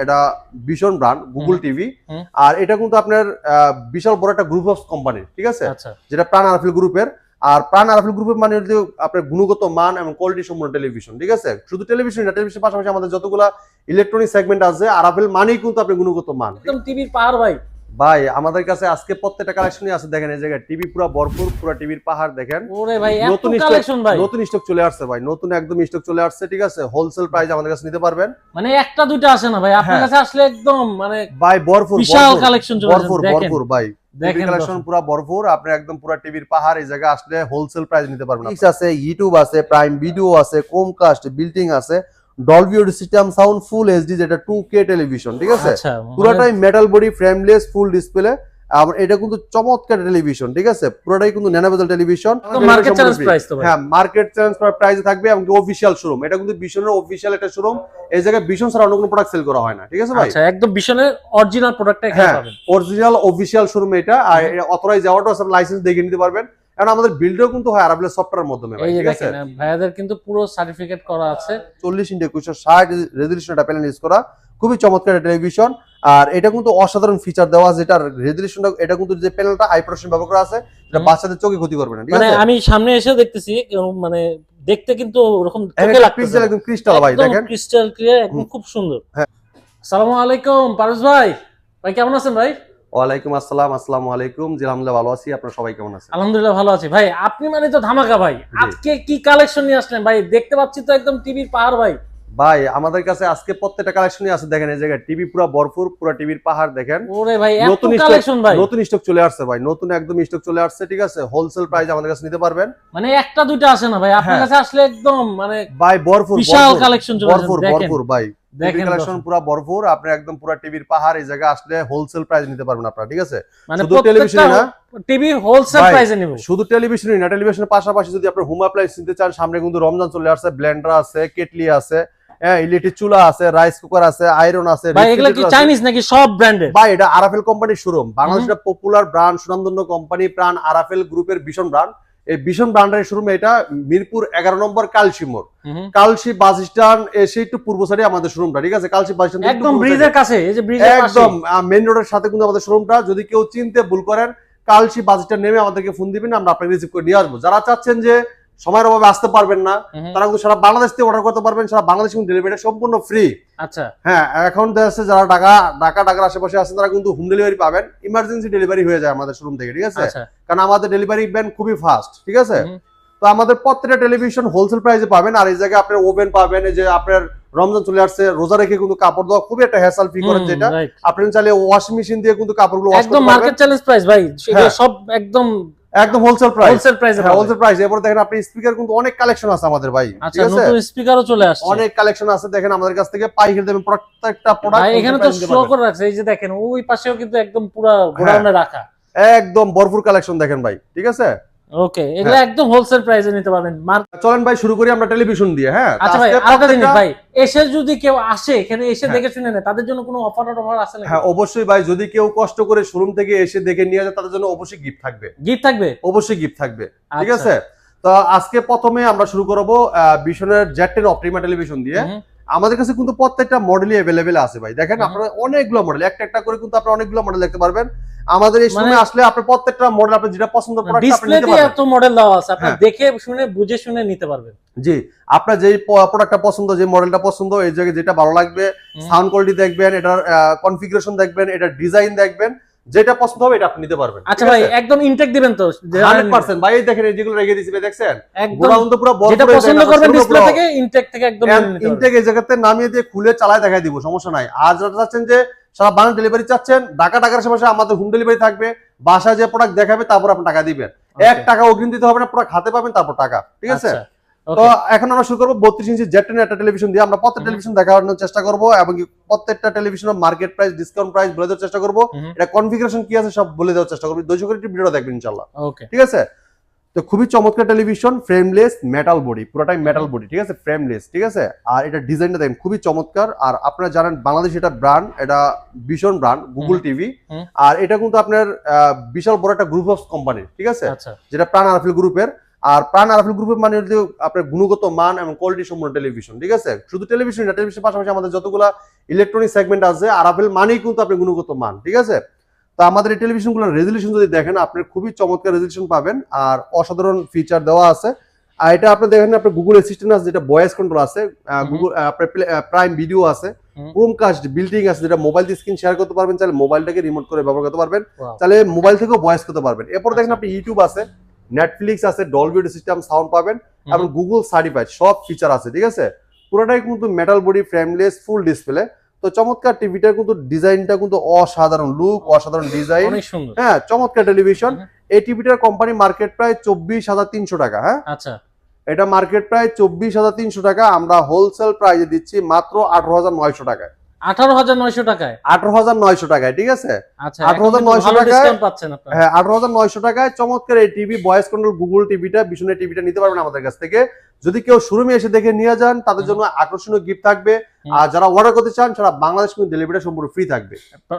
এটা ভীষণ brand Google TV. আর এটা কিন্তু আপনার বিশাল বড় একটা গ্রুপ অফ কোম্পানি, ঠিক আছে, যেটা প্রাণ আরাফেল গ্রুপের। আর প্রাণ আরাফেল গ্রুপের মানে হলো আপনার গুণগত মান এবং কোয়ালিটি সম্পন্ন টেলিভিশন, ঠিক আছে। শুধু টেলিভিশন না, টেলিভিশনের পাশাপাশি আমাদের যতগুলা ইলেকট্রনিক সেগমেন্ট আছে, আরাফেল মানেই কিন্তু আপনি গুণগত মান। একদম টিভির পাহাড় ভাই। ভাই আমাদের কাছে আজকে প্রত্যেকটা কালেকশনই আছে, দেখেন এই জায়গায় টিভি পুরো ভরপুর, পুরো টিভির পাহাড় দেখেন। ওরে ভাই এত কালেকশন ভাই, নতুন স্টক চলে আসছে ভাই, নতুন একদম স্টক চলে আসছে, ঠিক আছে। হোলসেল প্রাইস আমাদের কাছে নিতে পারবেন, মানে একটা দুইটা আসে না ভাই আপনার কাছে আসলে একদম মানে ভাই ভরপুর বিশাল কালেকশন চলে আসে। ভরপুর ভাই, টিভি কালেকশন পুরো ভরপুর। আপনি একদম পুরো টিভির পাহাড় এই জায়গায় আসলে হোলসেল প্রাইস নিতে পারবেন। আছে ইউটিউব আছে, প্রাইম ভিডিও আছে, ক্রোমকাস্ট, বিল্টিং আছে, Dolby audio system, sound full HD, যেটা 2K টেলিভিশন, ঠিক আছে। পুরোটাই metal body, frameless, full display. আর এটা কিন্তু চমৎকার টেলিভিশন, ঠিক আছে। পুরোটাই কিন্তু nano bezel television. Market challenge price তো ভাই। হ্যাঁ, মার্কেট চ্যালেঞ্জ প্রাইসে থাকবে এবং অফিশিয়াল শোরুম। এটা কিন্তু বিশনের অফিশিয়াল একটা শোরুম। এই জায়গায় বিশন ছাড়া অন্য কোনো প্রোডাক্ট সেল করা হয় না, ঠিক আছে ভাই। আচ্ছা, একদম বিশনের অরিজিনাল প্রোডাক্টটা এখানে পাবেন, অরিজিনাল অফিশিয়াল শোরুম এটা। আর অথরাইজ যাওয়াটাও আছে, লাইসেন্স দেখে নিতে পারবেন। কারণ আমাদের বিল্ডও কিন্তু হয় আরাফেলের সফটওয়্যারের মাধ্যমে, ঠিক আছে। ভাইয়াদের কিন্তু পুরো সার্টিফিকেট করা আছে। 40x2160 রেজোলিউশন এটা প্যানেল ইউজ করা, খুবই চমৎকার টেলিভিশন। আর এটা কিন্তু অসাধারণ ফিচার দেওয়া আছে, যেটা রেজোলিউশনটা, এটা কিন্তু যে প্যানেলটা আই প্রোটেকশন ব্যবহার করা আছে, এটা বাচ্চাদের চোখে ক্ষতি করবে না, ঠিক আছে। মানে আমি সামনে এসে দেখতেছি, মানে দেখতে কিন্তু ওরকম চোখে লাগতেছে, একদম ক্রিস্টাল ভাই, দেখেন ক্রিস্টাল ক্লিয়ার, একদম খুব সুন্দর। আসসালামু আলাইকুম পারভেজ ভাই, ভাই কেমন আছেন ভাই? ওয়ালাইকুম আসসালাম, আসসালামু আলাইকুম। জি আলহামদুলিল্লাহ ভালো আছি, আপনারা সবাই কেমন আছেন? আলহামদুলিল্লাহ ভালো আছি ভাই। আপনি মানে তো ধামাকা ভাই, আজকে কি কালেকশন নিয়ে আসলেন ভাই? দেখতে পাচ্ছি তো একদম টিভির পাহাড় ভাই। ভাই আমাদের কাছে আজকে প্রত্যেকটা কালেকশনই আছে, দেখেন এই জায়গায় টিভি পুরো ভরপুর, পুরো টিভির পাহাড় দেখেন। ওরে ভাই এত কালেকশন ভাই, নতুন স্টক চলে আসছে ভাই, নতুন একদম স্টক চলে আসছে, ঠিক আছে। হোলসেল প্রাইস আমাদের কাছে নিতে পারবেন, মানে একটা দুইটা আসে না ভাই আপনার কাছে আসলে একদম মানে ভাই ভরপুর, বিশাল কালেকশন চলে আসে। ভরপুর ভাই, টিভি কালেকশন পুরো ভরপুর। আপনি একদম পুরো টিভির পাহাড় এই জায়গায় আসলে হোলসেল প্রাইস নিতে পারবেন আপনারা, ঠিক আছে। শুধু টেলিভিশন না, টিভি হোলসেল প্রাইসে নিব। শুধু টেলিভিশনই না, টেলিভিশনের পাশাপাশি যদি আপনি হোম অ্যাপ্লায়েন্স নিতে চান, সামনে কিন্তু রমজান চলে আসছে, ব্লেন্ডার আছে, কেটলি আছে, ইলেকট্রিক চুলা আছে, রাইস কুকার আছে, আয়রন আছে। ভাই এগুলা কি চাইনিজ নাকি সব ব্র্যান্ডের? ভাই এটা আরাফেল কোম্পানির শোরুম, বাংলাদেশের পপুলার ব্র্যান্ড, সুনামধন্য কোম্পানি প্রাণ আরাফেল গ্রুপের ভীষণ ব্র্যান্ড। এই ভীষণ ব্র্যান্ডের শোরুম এটা মিরপুর 11 নম্বর কালশি মোড়, কালশি বাস স্ট্যান্ড এসে একটু পূর্ব সাইডে আমাদের শোরুমটা, ঠিক আছে। কালশি বাস স্ট্যান্ড একদম ব্রিজের কাছে, এই যে ব্রিজের পাশে, একদম মেইন রোডের সাথে কিন্তু আমাদের শোরুমটা। যদি কেউ চিনতে ভুল করেন, কালশি বাস স্ট্যান্ড নেমে আমাদেরকে ফোন দিবেন, আমরা আপনাকে রিসিভ করে নিয়ে আসবো। যারা চাচ্ছেন যে সময়ের অভাবে আসতে পারবেন না, তারা কিন্তু সারা বাংলাদেশ থেকে অর্ডার করতে পারবেন, সারা বাংলাদেশ কিন্তু ডেলিভারি সম্পূর্ণ ফ্রি। আচ্ছা হ্যাঁ, এখন দেশে যারা ঢাকার আশেপাশে আছেন, তারা কিন্তু হোম ডেলিভারি পাবেন, ইমার্জেন্সি ডেলিভারি হয়ে যায় আমাদের শোরুম থেকে, ঠিক আছে। কারণ আমাদের ডেলিভারি ভ্যান খুবই ফাস্ট, ঠিক আছে। তো আমাদের প্রত্যেকটা টেলিভিশন হোলসেল প্রাইসে পাবেন। আর এই জায়গায় আপনার ওভেন পাবেন, এই যে আপনার রমজান চলে আসছে, রোজা রেখে কিন্তু কাপড় ধোয়া খুবই একটা হ্যাসেল ফ্রি করেন, যেটা আপনি চাইলে ওয়াশিং মেশিন দিয়ে কিন্তু কাপড়গুলো ওয়াশ করতে পারবেন। একদম মার্কেট চ্যালেঞ্জ প্রাইস ভাই, সব একদম হোলসেল প্রাইস। Wholesale price. এরপর দেখেন আপনি স্পিকার কিন্তু অনেক কালেকশন আছে আমাদের ভাই, ঠিক আছে। নতুন স্পিকারও চলে আসছে, অনেক কালেকশন আছে, দেখেন আমাদের কাছ থেকে পাইকারি দামে প্রত্যেকটা প্রোডাক্ট। ভাই এখানে তো শো করে রাখছে, এই যে দেখেন ওই পাশেও কিন্তু একদম পুরো গোডাউনে রাখা, একদম ভরপুর কালেকশন দেখেন ভাই, ঠিক আছে। ওকে, এগুলো একদম হোলসেল প্রাইসে নিতে পারবেন। চলেন ভাই শুরু করি আমরা টেলিভিশন দিয়ে। হ্যাঁ আচ্ছা ভাই, আরেকটা জিনিস ভাই, এসে যদি কেউ আসে এখানে এসে দেখে শুনে নেয়, তাদের জন্য কোনো অফার আছে নাকি? হ্যাঁ অবশ্যই ভাই, যদি কেউ কষ্ট করে শোরুম থেকে এসে দেখে নিয়ে যায়, তাদের জন্য অবশ্যই গিফট থাকবে। গিফট থাকবে? অবশ্যই গিফট থাকবে, ঠিক আছে। তো আজকে প্রথমে আমরা শুরু করব ভিশনের Z10 অপটিমা টেলিভিশন দিয়ে। আমাদের কাছে কিন্তু প্রত্যেকটা মডেলই अवेलेबल আছে ভাই। দেখেন আপনারা অনেকগুলো মডেল, একটা করে কিন্তু আপনারা অনেকগুলো মডেল দেখতে পারবেন। আমাদের এই শোরুমে আসলে আপনি প্রত্যেকটা মডেল আপনি যেটা পছন্দ করেন আপনি নিতে পারবেন। এত মডেল দেওয়া আছে, আপনি দেখে শুনে বুঝে শুনে নিতে পারবেন। জি, আপনার যেই প্রোডাক্টটা পছন্দ, যে মডেলটা পছন্দ, এই জায়গায় যেটা ভালো লাগবে, সাউন্ড কোয়ালিটি দেখবেন, এটার কনফিগারেশন দেখবেন, এটার ডিজাইন দেখবেন, যেটা পছন্দ হবে এটা আপনি নিতে পারবেন। আচ্ছা ভাই একদম ইনটেক দিবেন তো 100%? ভাই দেখেন এই যেগুলো রেখে দিয়েছি দেখছেন, গোডাউন তো পুরো বড়, যেটা পছন্দ করবেন ডিসপ্লে থেকে ইনটেক থেকে একদম ইনটেক এই জায়গাতে নামিয়ে দিয়ে খুলে চালায় দেখাই দিব, সমস্যা নাই। আর যারা চাচ্ছেন যে সারা বাংলা ডেলিভারি চাচ্ছেন, ঢাকার আশেপাশে আমাদের হোম ডেলিভারি থাকবে, বাসায় যে প্রোডাক্ট দেখাবে তারপর আপনি টাকা দিবেন। 1 টাকা অগ্রিম দিতে হবে না, প্রোডাক্ট হাতে পাবেন তারপর টাকা, ঠিক আছে। তো এখন আমরা শুরু করবো 32 ইঞ্চি Z10 একটা টেলিভিশন দিয়ে। আমরা প্রত্যেকটা টেলিভিশন দেখানোর চেষ্টা করবো এবং প্রত্যেকটা টেলিভিশনের মার্কেট প্রাইস, ডিসকাউন্ট প্রাইস বলে দেওয়ার চেষ্টা করবো। এটা কনফিগারেশন কি আছে সব বলে দেওয়ার চেষ্টা করবো। 200 করে ভিডিও দেখবেন ইনশাআল্লাহ, ঠিক আছে। তো খুবই চমৎকার টেলিভিশন, ফ্রেমলেস, মেটাল বডি, পুরোটাই মেটাল বডি, ঠিক আছে, ফ্রেমলেস, ঠিক আছে। আর এটা ডিজাইনটা দেখেন খুবই চমৎকার। আর আপনারা জানেন বাংলাদেশ এটা ব্র্যান্ড, এটা ভীষণ ব্র্যান্ড গুগল টিভি। আর এটা কিন্তু আপনার বিশাল বড় একটা গ্রুপ অফ কোম্পানি, ঠিক আছে, যেটা প্রাণ আরাফেল গ্রুপের। আর প্রাণ আরাফেল গ্রুপের মানে হলো আপনার গুণগত মান এবং কোয়ালিটি সম্পন্ন টেলিভিশন, ঠিক আছে? শুধু টেলিভিশন না, টেলিভিশনের পাশাপাশি আমাদের যতগুলা ইলেকট্রনিক সেগমেন্ট আছে আরাফেল মানেই কিন্তু আপনার গুণগত মান, ঠিক আছে? তো আমাদের এই টেলিভিশনগুলোর রেজলিউশন যদি দেখেন আপনি খুবই চমৎকার রেজলিউশন পাবেন আর অসাধারণ ফিচার দেওয়া আছে। আর এটা আপনি দেখেন আপনার গুগল অ্যাসিস্ট্যান্ট আছে, যেটা ভয়েস কন্ট্রোল আছে, গুগল আপনার প্রাইম ভিডিও আছে, ক্রোমকাস্ট বিল্ডিং আছে, যেটা মোবাইল দিয়ে স্ক্রিন শেয়ার করতে পারবেন, চাইলে মোবাইলটাকে রিমোট করে ব্যবহার করতে পারবেন, চাইলে মোবাইল থেকেও ভয়েস করতে পারবেন। এরপর দেখেন আপনি ইউটিউব আছে, নেটফ্লিক্স আছে, ডলবি অডিও সিস্টেম সাউন্ড পাবেন এবং গুগল সার্টিফাইড সব ফিচার আছে, ঠিক আছে? পুরোটাই কিন্তু metal body, frameless, full display. তো চমৎকার টিভিটার কিন্তু ডিজাইনটা কিন্তু অসাধারণ লুক, অসাধারণ ডিজাইন, অনেক সুন্দর। হ্যাঁ চমৎকার টেলিভিশন। এই টিভিটার কোম্পানি মার্কেট প্রায় 24,300 টাকা। হ্যাঁ আচ্ছা, এটা মার্কেট প্রায় 24,300 টাকা, আমরা হোলসেল প্রাইসে দিচ্ছি মাত্র 18,900 টাকায়। 18,900 টাকায়? 18,900 টাকায়, ঠিক আছে? আচ্ছা, 18,900 টাকায় ডিসকাউন্ট পাচ্ছেন আপনারা। হ্যাঁ 18,900 টাকায় চমৎকার এই টিভি, ভয়েস কন্ট্রোল গুগল টিভিটা, বিশনের টিভিটা নিতে পারবেন আমাদের কাছ থেকে। যদি কেউ শোরুমে এসে দেখে নিয়ে যান তাদের জন্য আকর্ষণীয় গিফট থাকবে। আর যারা অর্ডার করতে চান সারা বাংলাদেশ কিন্তু ডেলিভারি সম্পূর্ণ ফ্রি থাকবে।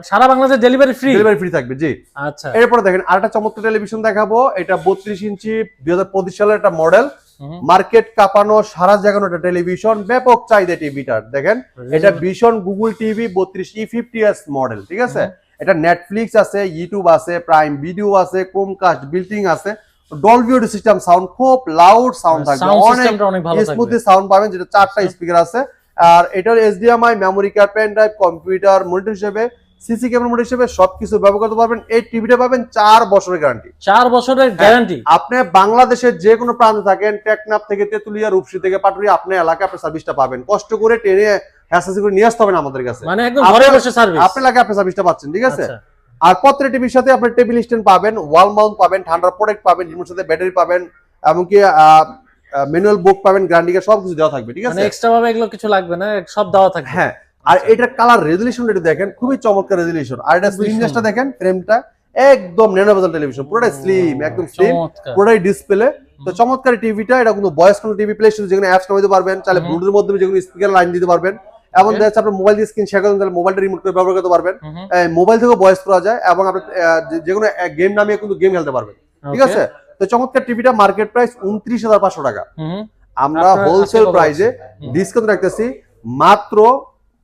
সারা Bangladesh delivery free? Delivery free থাকবে, জি। আচ্ছা, এরপরে দেখেন আরেকটা চমৎকার টেলিভিশন দেখাবো। এটা 32 ইঞ্চি 2025 সালের একটা মডেল, মার্কেট কাঁপানো, সারা জাগানো একটা টেলিভিশন, ব্যাপক চাহিদা টিভিটার। দেখেন এটা ভীষণ গুগল টিভি 32 E50s মডেল, ঠিক আছে? এটা নেটফ্লিক্স আছে, ইউটিউব আছে, প্রাইম ভিডিও আছে, ক্রোমকাস্ট বিল্ডিং আছে, ডলবি অডিও সিস্টেম সাউন্ড, খুব লাউড সাউন্ড থাকবে, অনেক ভালো থাকবে, স্মুথলি সাউন্ড পাবেন, যেটা 4টা স্পিকার আছে। আর এটার HDMI, memory card, pen drive, computer monitor হিসেবে, সিসি ক্যামেরা মনিটর হিসেবে সবকিছু ব্যবহার করতে পারবেন। এই টিভিটা পাবেন 4 বছরের গ্যারান্টি। 4 বছরের গ্যারান্টি? আপনি বাংলাদেশের যে কোনো প্রান্তে থাকেন, টেকনাফ থেকে তেতুলিয়া, রূপসী থেকে পাটুরিয়া, আপনার এলাকায় আপনি সার্ভিসটা পাবেন। কষ্ট করে ট্রেনে হ্যাসেল করে নিয়ে আসতে হবে না আমাদের কাছে, মানে একদম ঘরে বসে সার্ভিস আপনার এলাকায় আপনি সার্ভিসটা পাচ্ছেন, ঠিক আছে? আর প্রত্যেকটা টিভির সাথে আপনি টেবিল স্ট্যান্ড পাবেন, ওয়াল মাউন্ট পাবেন, ঠান্ডা প্রোডাক্ট পাবেন, রিমোট সাথে ব্যাটারি পাবেন, এমনকি ম্যানুয়াল বুক পাবেন, গ্যারান্টি কার্ড সবকিছু দেওয়া থাকবে, ঠিক আছে? মানে এক্সট্রা ভাবে এগুলো কিছু লাগবে না, সব দেওয়া থাকবে। হ্যাঁ, আর এটার কালার রেজলিউশন এটা দেখেন, খুবই চমৎকার রেজলিউশন। আর এটা স্ক্রিনটা দেখেন, ফ্রেমটা একদম ন্যানো বেজেল টেলিভিশন, পুরোটাই স্লিম, একদম স্লিম, পুরোটাই ডিসপ্লে। তো চমৎকার টিভিটা, এটা কিন্তু ভয়েস কন্ট্রোল টিভি, প্লে স্টোরে যেখানে অ্যাপস নামাতে পারবেন, চাইলে ব্লুটুথের মাধ্যমে যেগুলো স্পিকার লাইন দিতে পারবেন, এবং দেখা যাচ্ছে আপনার মোবাইল দিয়ে স্ক্রিন শেয়ার করেন, তাহলে মোবাইলটা রিমোট করে ব্যবহার করতে পারবেন, মোবাইল থেকেও ভয়েস করা যায়, এবং আপনি যেকোনো গেম নামিয়ে কিন্তু গেম খেলতে পারবেন, ঠিক আছে? তো চমৎকার টিভিটা মার্কেট প্রাইস 29,500 টাকা, আমরা হোলসেল প্রাইসে ডিসকাউন্ট রাখতেছি মাত্র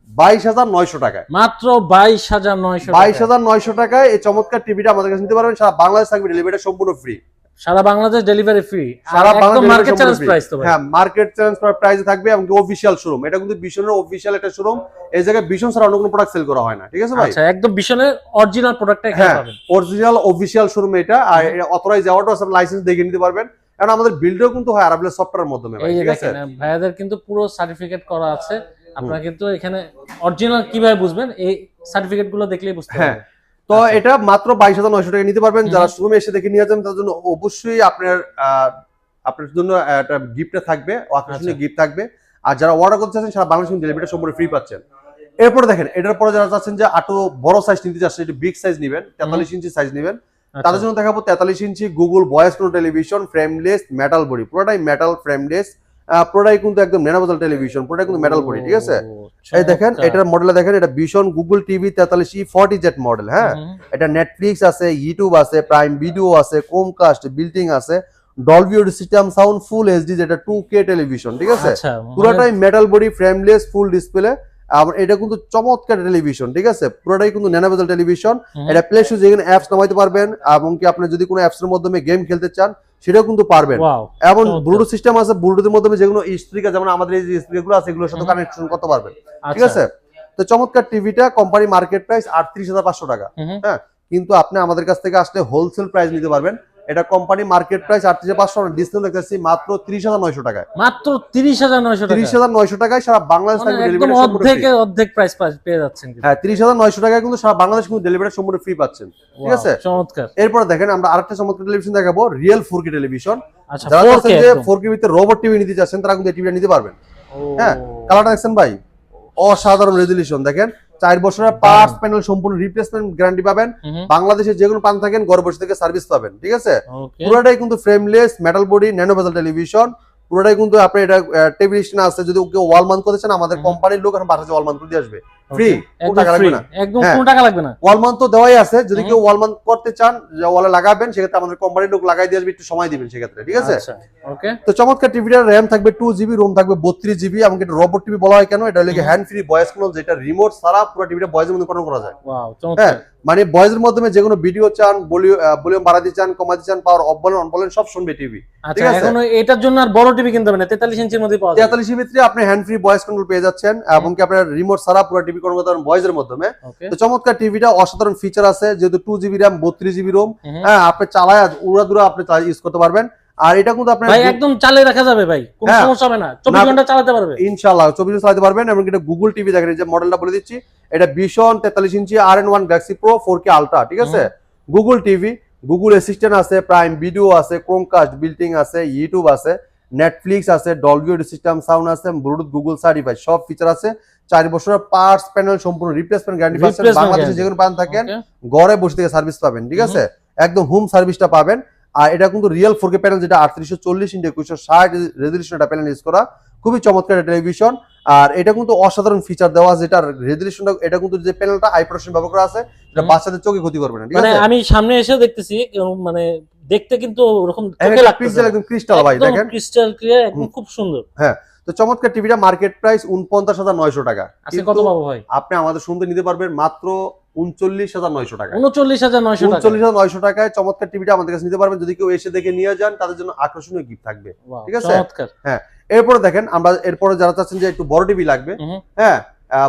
22,900 টাকায়। মাত্র 22,900? 22,900 টাকায় এই চমৎকার টিভিটা আমাদের কাছে নিতে পারবেন। সারা বাংলাদেশ থাকবে ডেলিভারি সম্পূর্ণ ফ্রি। সারা বাংলাদেশ ডেলিভারি ফ্রি, সারা বাংলাদেশ মার্কেট চ্যালেঞ্জ প্রাইস তো ভাই? হ্যাঁ, মার্কেট চ্যালেঞ্জ প্রাইসে থাকবে, এবং অফিশিয়াল শোরুম। এটা কিন্তু বিশনের অফিশিয়াল একটা শোরুম, এই জায়গায় বিশন ছাড়া অন্য কোনো প্রোডাক্ট সেল করা হয় না, ঠিক আছে ভাই? আচ্ছা, একদম বিশনের অরিজিনাল প্রোডাক্টটা এখানে পাবেন, অরিজিনাল অফিশিয়াল শোরুম এটা। আর অথরাইজ যাওয়াটা সব লাইসেন্স দেখে নিতে পারবেন, কারণ আমাদের বিল্ডও কিন্তু হয় আরাবলের সফটওয়্যারের মাধ্যমে, এই যে দেখেন ভাইয়াদের কিন্তু পুরো সার্টিফিকেট করা আছে। আপনারা কিন্তু এখানে অরিজিনাল কিভাবে বুঝবেন, এই সার্টিফিকেট গুলো দেখলেই বুঝতে পারবেন। তো এটা মাত্র 22,900 টাকা নিতে পারবেন। যারা শোরুমে এসে দেখে নিয়ে যাবেন তাদের জন্য অবশ্যই আপনার জন্য একটা গিফট থাকবে, আকর্ষণীয় গিফট থাকবে। আর যারা অর্ডার করতে চাচ্ছেন সারা বাংলাদেশ ডেলিভারি সম্পূর্ণ ফ্রি পাচ্ছেন। এরপরে দেখেন এটার পরে যারা চাচ্ছেন যে আরো বড় সাইজ নিতে চাচ্ছেন, একটু বিগ সাইজ নেবেন, 43 ইঞ্চি সাইজ নেবেন, তাদের জন্য দেখাবো 43 inch Google voice control television, frameless, metal body, পুরোটাই মেটাল, ফ্রেমলেস, পুরোটাই কিন্তু একদম ন্যানোবেজেল টেলিভিশন, পুরোটাই কিন্তু মেটাল বডি, ঠিক আছে? এই দেখেন এটার মডেল দেখেন, এটা ভীষণ গুগল টিভি 43 E40Z মডেল। হ্যাঁ, এটা নেটফ্লিক্স আছে, ইউটিউব আছে, প্রাইম ভিডিও আছে, ক্রোমকাস্ট বিল্ডিং আছে, Dolby audio system sound, full HD, যেটা 2K টেলিভিশন, ঠিক আছে? পুরোটাই metal body, frameless, full display. আর এটা কিন্তু চমৎকার টেলিভিশন, ঠিক আছে? পুরোটাই কিন্তু ন্যানোবেজেল টেলিভিশন। এটা প্লে স্টোরে যেখানে অ্যাপস নামাইতে পারবেন, এবং কি আপনি যদি কোনো অ্যাপস এর মাধ্যমে গেম খেলতে চান সেটাও কিন্তু পারবেন। এবং ব্লুটুথ সিস্টেম আছে, ব্লুটুথের মাধ্যমে যেগুলো স্পিকার, যেমন আমাদের এই যে স্পিকারগুলো আছে, এগুলোর সাথে কানেকশন করতে পারবেন, ঠিক আছে? তো চমৎকার টিভিটা কোম্পানি মার্কেট প্রাইস 38,500 টাকা। হ্যাঁ, কিন্তু আপনি আমাদের কাছ থেকে আসলে হোলসেল প্রাইস নিতে পারবেন। এটা কোম্পানি মার্কেট প্রাইস 38,500, ডিসকাউন্ট রাখতেছি মাত্র 30,900 টাকায়। মাত্র 30,900 টাকা? 30,900 টাকায় সারা বাংলাদেশ থেকে ডেলিভারি অর্ধেক প্রাইস পেয়ে যাচ্ছেন। হ্যাঁ, 30,900 টাকায় কিন্তু সারা বাংলাদেশ কিন্তু ডেলিভারি সম্পূর্ণ ফ্রি পাচ্ছেন, ঠিক আছে? চমৎকার। এরপর দেখেন আমরা আরেকটা চমৎকার টেলিভিশন দেখাবো, রিয়েল 4K টেলিভিশন। আচ্ছা, যারা চাচ্ছেন যে 4K ভিতরে রোবট টিভি নিতে চাচ্ছেন তারা কিন্তু এই টিভিটা নিতে পারবেন। হ্যাঁ, কালারটা দেখছেন ভাই, অসাধারণ রেজলিউশন। দেখেন 4 বছরের পার্টস প্যানেল সম্পূর্ণ রিপ্লেসমেন্ট গ্যারান্টি পাবেন। বাংলাদেশে যে কোনো প্রান্ত থাকেন ঘরে বসে থেকে সার্ভিস পাবেন, ঠিক আছে? পুরোটাই কিন্তু ফ্রেমলেস, মেটাল বডি, ন্যানো বেজেল টেলিভিশন, পুরোটাই কিন্তু আপনি এটা টেবিল স্ট্যান্ড আছে, যদি কেউ ওয়াল মাউন্ট করতে চান আমাদের কোম্পানির লোক এখন বাসায় ওয়াল মাউন্ট করে দিয়ে আসবে ফ্রি, কোনো টাকা লাগবে না। একদম হ্যাঁ। কোনো টাকা লাগবে না। ওয়াল মাউন্ট তো দেওয়াই আছে, যদি কেউ ওয়াল মাউন্ট করতে চান যে ওয়ালে লাগাবেন সেক্ষেত্রে আমাদের কোম্পানির লোক লাগাই দিয়ে আসবে, একটু সময় দিবেন সেক্ষেত্রে, ঠিক আছে। আচ্ছা ওকে। তো চমৎকার টিভিটার র্যাম থাকবে 2GB, রোম থাকবে 32GB, এমনকি এটা রোবট টিভি বলা হয় কেন, এটা হলো হ্যান্ড ফ্রি ভয়েস কন্ট্রোল, যেটা রিমোট ছাড়া পুরো টিভিটা ভয়েসের মধ্যে কন্ট্রোল করা যায়। ওয়াও হ্যাঁ, চমৎকার। মানে ভয়েসের মাধ্যমে যে কোনো ভিডিও চান, ভলিউম বাড়াতে চান, কমাতে চান, পাওয়ার অফ বলেন অন বলেন সব শুনবে টিভি। আচ্ছা এখন এটার জন্য আর বড় টিভি কিনতে হবে না, 43 ইঞ্চির মধ্যে পাওয়া যায়। 43 ভিতরে আপনি হ্যান্ড ফ্রি ভয়েস কন্ট্রোল পেয়ে যাচ্ছেন, এবং কি আপনার রিমোট ছাড়া পুরো টিভি কন্ট্রোল করতে পারেন ভয়েসের মাধ্যমে। তো চমৎকার টিভিটা অসাধারণ ফিচার আছে, যেহেতু 2GB র্যাম 32GB রোম, হ্যাঁ আপনি চালায় উড়াদুরা আপনি ইউজ করতে পারবেন। আর এটা কিন্তু আপনার ভাই একদম চালিয়ে রাখা যাবে ভাই, কোনো সমস্যা হবে না, 24 ঘন্টা চালাতে পারবে ইনশাআল্লাহ, 24 ঘন্টা চালাতে পারবেন। এবং এটা গুগল টিভি দেখেন, এই যে মডেলটা বলে দিচ্ছি, এটা ভিশন 43 ইঞ্চি RN1 Galaxy pro 4K ultra, ঠিক আছে। গুগল টিভি, গুগল অ্যাসিস্ট্যান্ট আছে, প্রাইম ভিডিও আছে, ক্রোমকাস্ট বিল্টিং আছে, ইউটিউব আছে, নেটফ্লিক্স আছে, ডলবি অডিও সিস্টেম সাউন্ড আছে, ব্লুটুথ গুগল সার্টিফাই সব ফিচার আছে। 4 বছরের পার্টস প্যানেল সম্পূর্ণ রিপ্লেসমেন্ট গ্যারান্টি পাচ্ছেন, বাংলাদেশে যে কোনো প্রান্ত থাকেন ঘরে বসে থেকে সার্ভিস পাবেন, ঠিক আছে, একদম হোম সার্ভিসটা পাবেন। আর এটা কিন্তু রিয়েল 4K প্যানেল, যেটা 3840x2160 রেজোলিউশন এটা প্যানেল ইউজ করা, খুবই চমৎকার টেলিভিশন। আর এটা কিন্তু অসাধারণ ফিচার দেওয়া, যেটা রেজোলিউশনটা, এটা কিন্তু যে প্যানেলটা হাই প্রেসিশন ব্যবহার করা আছে, এটা বাচ্চাদের চোখে ক্ষতি করবে না, ঠিক আছে। মানে আমি সামনে এসে দেখতেছি, মানে দেখতে কিন্তু ওরকম চোখে লাগতেছে, একদম ক্রিস্টাল ভাই, দেখেন ক্রিস্টাল ক্লিয়ার, একদম খুব সুন্দর। হ্যাঁ, তো চমৎকার টিভিটা মার্কেট প্রাইস 49,900 টাকা। আজকে কত পাবো ভাই? আপনি আমাদের শুনতে নিতে পারবেন মাত্র 39,900 টাকা। 39,900 টাকা, 39,900 টাকায় চমৎকার টিভিটা আমাদের কাছে নিতে পারবেন। যদি কেউ এসে দেখে নিয়ে যান, তাদের জন্য আকর্ষণীয় গিফট থাকবে, ঠিক আছে। চমৎকার। হ্যাঁ, এরপরে দেখেন, আমরা এরপরে যারা চাচ্ছেন যে একটু বড় টিভি লাগবে, হ্যাঁ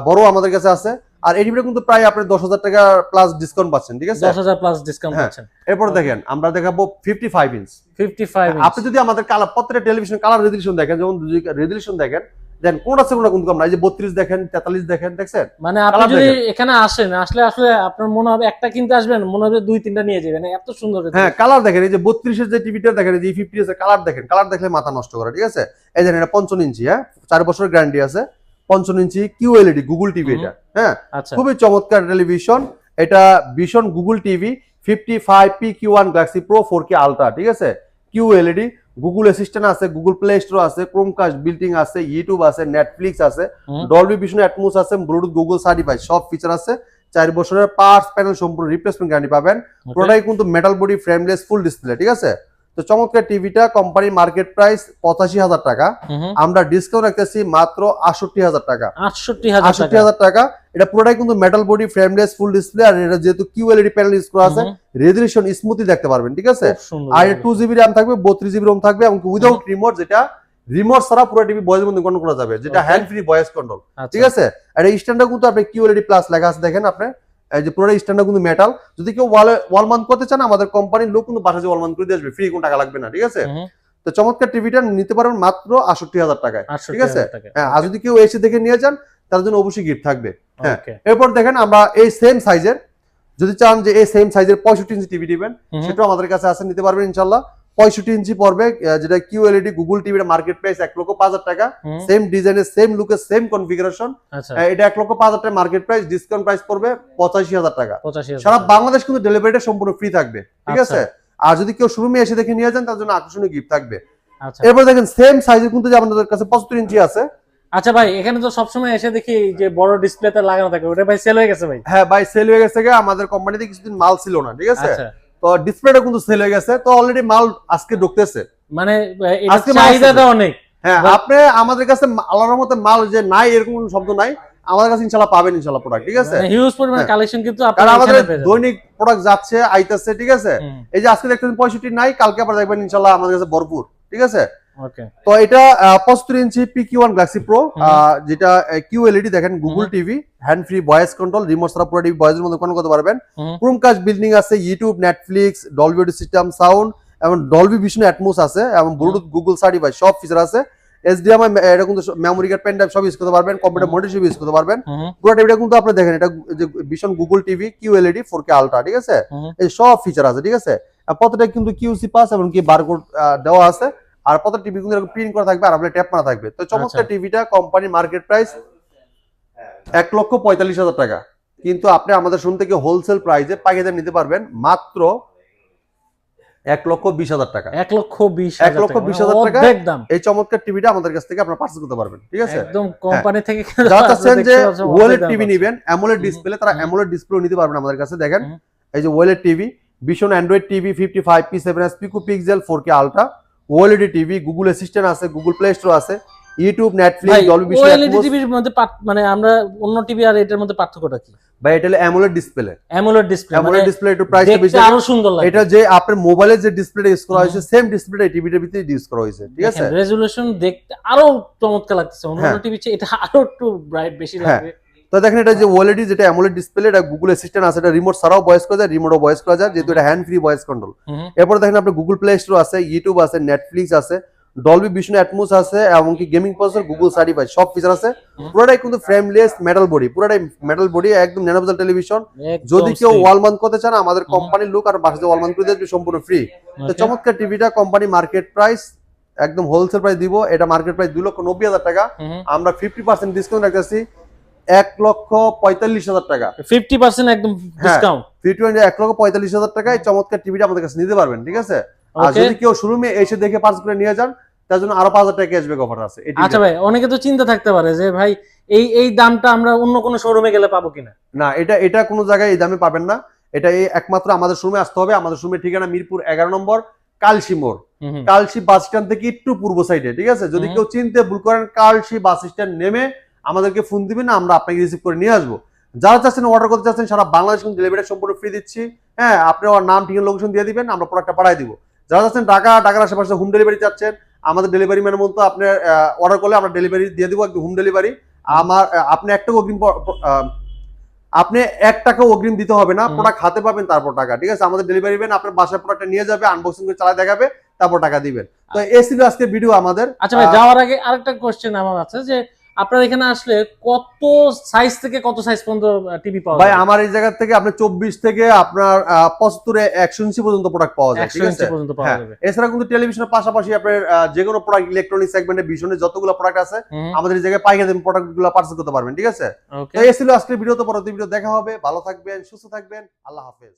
বড় আমাদের কাছে আছে। আর এই টিভিটা কিন্তু প্রায় আপনি 10,000 টাকা প্লাস ডিসকাউন্ট পাচ্ছেন, ঠিক আছে, 10,000 প্লাস ডিসকাউন্ট পাচ্ছেন। এরপর দেখেন আমরা দেখাবো 55 ইঞ্চ। 55 ইঞ্চ। আপনি যদি আমাদের কালার প্রত্যেকটা টেলিভিশন কালার রেজোলিউশন দেখেন, যেমন রেজোলিউশন দেখেন, দেন কোনটা আছে কোনটা কিন্তু কম না, এই যে 32 দেখেন, 43 দেখেন, দেখছেন। মানে আপনি যদি এখানে আসেন, আসলে আপনার মনে হবে একটা কিনতে আসবেন, মনে হবে 2-3টা নিয়ে যাবেন, এত সুন্দর। হ্যাঁ, কালার দেখেন, এই যে 32 এর যে টিভিটা দেখেন, এই যে 50 এর কালার দেখেন, কালার দেখলে মাথা নষ্ট করে, ঠিক আছে। এই দেখেন, এটা 55 ইঞ্চি, হ্যাঁ 4 বছরের গ্যারান্টি আছে, 55 ইঞ্চি QLED গুগল টিভি এটা, হ্যাঁ খুবই চমৎকার টেলিভিশন। এটা vision Google TV 55PQ1 Galaxy pro 4K ultra, ঠিক আছে, QLED, গুগল অ্যাসিস্ট্যান্ট আছে, গুগল প্লে স্টোর আছে, ক্রোমকাস্ট বিল্টিং আছে, ইউটিউব আছে, নেটফ্লিক্স আছে, ডলবি ভিশন অ্যাটমোস আছে, ব্লুটুথ গুগল সার্টিফাই সব ফিচার আছে। 4 বছরের পার্টস প্যানেল সম্পূর্ণ রিপ্লেসমেন্ট গ্যারান্টি পাবেন। পুরোটাই কিন্তু metal body, frameless, full display, ঠিক আছে। তো চমৎকার টিভিটা কোম্পানির মার্কেট প্রাইস 85,000 টাকা, আমরা ডিসকাউন্ট রাখতেছি মাত্র 68,000 টাকা। 68,000 টাকা। এটা পুরোটাই কিন্তু metal body, frameless, full display. আর এটা যেহেতু QLED প্যানেল ইউজ করা আছে, রেজোলিউশন স্মুথলি দেখতে পারবেন, ঠিক আছে। আর 2GB র্যাম থাকবে, 32GB রোম থাকবে, এবং উইদাউট রিমোট, যেটা রিমোট ছাড়া পুরো টিভি ভয়েসের মধ্যে কন্ট্রোল করা যাবে, যেটা হ্যান্ড ফ্রি ভয়েস কন্ট্রোল, ঠিক আছে। আর এই স্ট্যান্ডটা কিন্তু আপনি QLED প্লাস লেখা আছে, দেখেন আপনি, এই যে পুরো স্ট্যান্ডটা কিন্তু মেটাল। যদি কেউ ওয়াল মাউন্ট করতে চান, আমাদের কোম্পানির লোক কিন্তু বাসায় ওয়াল মাউন্ট করে দিয়ে আসবে ফ্রি, কোনো টাকা লাগবে না, ঠিক আছে। তো চমৎকার টিভিটা নিতে পারবেন মাত্র 68,000 টাকায়, ঠিক আছে। হ্যাঁ, আর যদি কেউ এসে দেখে নিয়ে যান, তার জন্য অবশ্যই গিফট থাকবে। হ্যাঁ, এরপর দেখেন আমরা এই সেম সাইজের, যদি চান যে এই সেম সাইজের 65 ইঞ্চি টিভি দিবেন, সেটাও আমাদের কাছে আছে, নিতে পারবেন ইনশাআল্লাহ। 65 ইঞ্চি পড়বে, যেটা QLED গুগল টিভির মার্কেট প্রাইস 1,05,000 টাকা, সেম ডিজাইনের, সেম লুকের, সেম কনফিগারেশন। এটা 1,05,000 টাকা মার্কেট প্রাইস, ডিসকাউন্ট প্রাইস পড়বে 85,000 টাকা। সারা বাংলাদেশ কিন্তু ডেলিভারিটা সম্পূর্ণ ফ্রি থাকবে, ঠিক আছে। আর যদি কেউ শোরুমে এসে দেখে নিয়ে যান, তার জন্য আকর্ষণীয় গিফট থাকবে। এরপর দেখেন সেম সাইজের কিন্তু আমাদের কাছে 75 ইঞ্চি আছে। আচ্ছা ভাই, এখানে তো সবসময় এসে দেখি যে বড় ডিসপ্লেতে লাগানো থাকে, ওটা ভাই সেল হয়ে গেছে ভাই? হ্যাঁ ভাই, সেল হয়ে গেছে, আমাদের কোম্পানিতে কিছুদিন মাল ছিল না, ঠিক আছে। তো ডিসপ্লেটা কিন্তু সেল হয়ে গেছে, তো অলরেডি মাল আজকে ঢুকতেছে, মানে আজকে চাহিদাটা অনেক। হ্যাঁ, আপনি আমাদের কাছে আল্লাহর রহমতে মাল যে নাই এরকম কোনো শব্দ নাই, আমাদের কাছে ইনশাআল্লাহ পাবেন, ইনশাআল্লাহ প্রোডাক্ট, ঠিক আছে। হিউজ পরিমাণ কালেকশন কিন্তু আপনারা আমাদের দৈনিক প্রোডাক্ট যাচ্ছে আইতাছে, ঠিক আছে। এই যে আজকে দেখতেছেন 65 নাই, কালকে আবার দেখবেন ইনশাআল্লাহ আমাদের কাছে ভরপুর, ঠিক আছে। তো এটা 75 ইঞ্চি PQ1 গ্যালাক্সি প্রো, যেটা QLED দেখেন, Google TV, hand free voice control, remote ছাড়া পুরো টিভি ভয়েসের মধ্যে কন্ট্রোল করতে পারবেন। ক্রোমকাস্ট বিল্ডিং আছে, YouTube, Netflix, Dolby audio system sound, এবং ডলবি ভিশন অ্যাটমোস আছে, এবং ব্লুটুথ গুগল সার্টিফাই সব ফিচার আছে। HDMI, এটা কিন্তু মেমোরি কার্ড, পেন ড্রাইভ সব ইউজ করতে পারবেন, কম্পিউটার মনিটর ইউজ করতে পারবেন। পুরো টিভিটা কিন্তু আপনি দেখেন, এটা যে vision Google TV QLED 4K ultra, ঠিক আছে। এই সব ফিচার আছে, ঠিক আছে। প্রত্যেকটা কিন্তু QC পাস এবং কি বারকোড দেওয়া আছে। আর প্রত্যেকটা টিভি কিন্তু এরকম প্রিন্ট করা থাকবে, আর আপনার ট্যাপ মারা থাকবে। তো চমৎকার টিভিটা কোম্পানির মার্কেট প্রাইস 1,45,000 টাকা, কিন্তু আপনি আমাদের শুন থেকে হোলসেল প্রাইসে পাইকারি নিতে পারবেন মাত্র 1,20,000 টাকা। 1,20,000 টাকা অর্ধেক দাম। এই চমৎকার টিভিটা আমাদের কাছ থেকে আপনারা পারচেজ করতে পারবেন, ঠিক আছে? একদম কোম্পানি থেকে যারা চাচ্ছেন যে ওয়েলেড টিভি নেবেন, অ্যামোলেড ডিসপ্লে, তারা অ্যামোলেড ডিসপ্লে নিতে পারবেন আমাদের কাছে। দেখেন এই যে OLED TV, Vision Android TV 55P7s pico pixel 4K ultra, OLED TV, Google Assistant আছে, গুগল প্লে স্টোর আছে, YouTube, Netflix, Dolby Vision, OLED টিভির মধ্যে মানে আমরা অন্য টিভি আর এটার মধ্যে পার্থক্যটা কি ভাই? এটা হলো AMOLED display. AMOLED display, AMOLED display একটু প্রাইসটা বেশি, আরো সুন্দর লাগে। এটা যে আপনার মোবাইলে যে ডিসপ্লেটা ইউজ করা হয়েছে সেম ডিসপ্লেটা এই টিভিটার ভিতরে ইউজ করা হয়েছে, ঠিক আছে? রেজোলিউশন দেখতে আরো চমৎকার লাগতেছে, অন্য টিভি চেয়ে এটা আরো একটু ব্রাইট বেশি লাগবে। তো দেখেন এটা যে ওএলইডি যেটা অ্যামোলেড ডিসপ্লে, এটা গুগল অ্যাসিস্ট্যান্ট আছে, এটা রিমোট ছাড়াও ভয়েস করা যায়, রিমোটও ভয়েস করা যায়, যেহেতু এটা হ্যান্ড ফ্রি ভয়েস কন্ট্রোল। এরপর দেখেন আপনার গুগল প্লে স্টোর আছে, ইউটিউব আছে, নেটফ্লিক্স আছে, ডলবি ভিশন অ্যাটমোস আছে, এমনকি গেমিং প্রসেসর গুগল সার্টিফাইড, সব ফিচার আছে। পুরোটাই কিন্তু ফ্রেমলেস মেটাল বডি, পুরোটাই মেটাল বডি, একদম ন্যানোভেজেল টেলিভিশন। যদি কেউ ওয়াল মাউন্ট করতে চান, আমাদের কোম্পানির লোক আর বাসাতে ওয়াল মাউন্ট করে দেবে সম্পূর্ণ ফ্রি। তো চমৎকার টিভিটা কোম্পানি মার্কেট প্রাইস একদম হোলসেল প্রাইস দিব, এটা মার্কেট প্রাইস 2,90,000 টাকা, আমরা 50% ডিসকাউন্ট রাখতেছি 1,45,000 টাকা। 50% একদম ডিসকাউন্ট, 1,45,000 টাকায় চমৎকার টিভিটা আমাদের কাছে নিতে পারবেন, ঠিক আছে? আর যদি কেউ শোরুমে এসে দেখে পার্স করে নিয়ে যান, তার জন্য আরো 5,000 টাকা ক্যাশব্যাক অফার আছে। আচ্ছা ভাই, অনেকে তো চিন্তা থাকতে পারে যে ভাই এই দামটা আমরা অন্য কোনো শোরুমে গেলে পাবো কিনা? না, এটা কোনো জায়গায় এই দামে পাবেন না, এটা একমাত্র আমাদের শোরুমে আসতে হবে। আমাদের শোরুমের ঠিকানা মিরপুর 11 নম্বর কালশি মোড়, কালশি বাস স্ট্যান্ড থেকে একটু পূর্ব সাইডে, ঠিক আছে? যদি কেউ চিনতে ভুল করেন, কালশি বাস স্ট্যান্ড নেমে আমাদেরকে ফোন দিবেন, আমরা আপনাকে রিসিভ করে নিয়ে আসবো। যারা চাচ্ছেন অর্ডার করতে চাচ্ছেন, সারা বাংলাদেশ কিন্তু ডেলিভারি সম্পূর্ণ ফ্রি দিচ্ছি। হ্যাঁ, আপনি আমার নাম, ঠিকানা, লোকেশন দিয়ে দিবেন, আমরা প্রোডাক্টটা পাঠিয়ে দিব। যারা চাচ্ছেন ঢাকার আশেপাশে হোম ডেলিভারি চাচ্ছেন, আমাদের ডেলিভারি ম্যানের মতো আপনি অর্ডার করলে আমরা ডেলিভারি দিয়ে দিব, একদম হোম ডেলিভারি। আপনি 1 টাকা অগ্রিম দিতে হবে না, প্রোডাক্ট হাতে পাবেন তারপর টাকা, ঠিক আছে? আমাদের ডেলিভারি ম্যান আপনার বাসায় প্রোডাক্টটা নিয়ে যাবে, আনবক্সিং করে চালা দেখাবে, তারপর টাকা দিবেন। তো এই ছিল আজকে ভিডিও আমাদের। আচ্ছা ভাই, যাওয়ার আগে আরেকটা কোশ্চেন আমার আছে যে আপনার এখানে আসলে কত সাইজ থেকে কত সাইজ পর্যন্ত টিভি পাওয়া যায়? ভাই আমার এই জায়গা থেকে আপনি 24 থেকে আপনার 75 100 ইঞ্চি পর্যন্ত প্রোডাক্ট পাওয়া যায়, ঠিক আছে? এছাড়া কিন্তু টেলিভিশনের পাশাপাশি আপনার যে কোনো প্রোডাক্ট, ইলেকট্রনিক সেগমেন্টে ভিশনের যতগুলো প্রোডাক্ট আছে আমাদের এই জায়গায় পাইকারি দামে প্রোডাক্টগুলো পারচেজ করতে পারবেন, ঠিক আছে? তো এই ছিল আজকের ভিডিও। তো পরবর্তী ভিডিও দেখা হবে। ভালো থাকবেন, সুস্থ থাকবেন, আল্লাহ হাফেজ।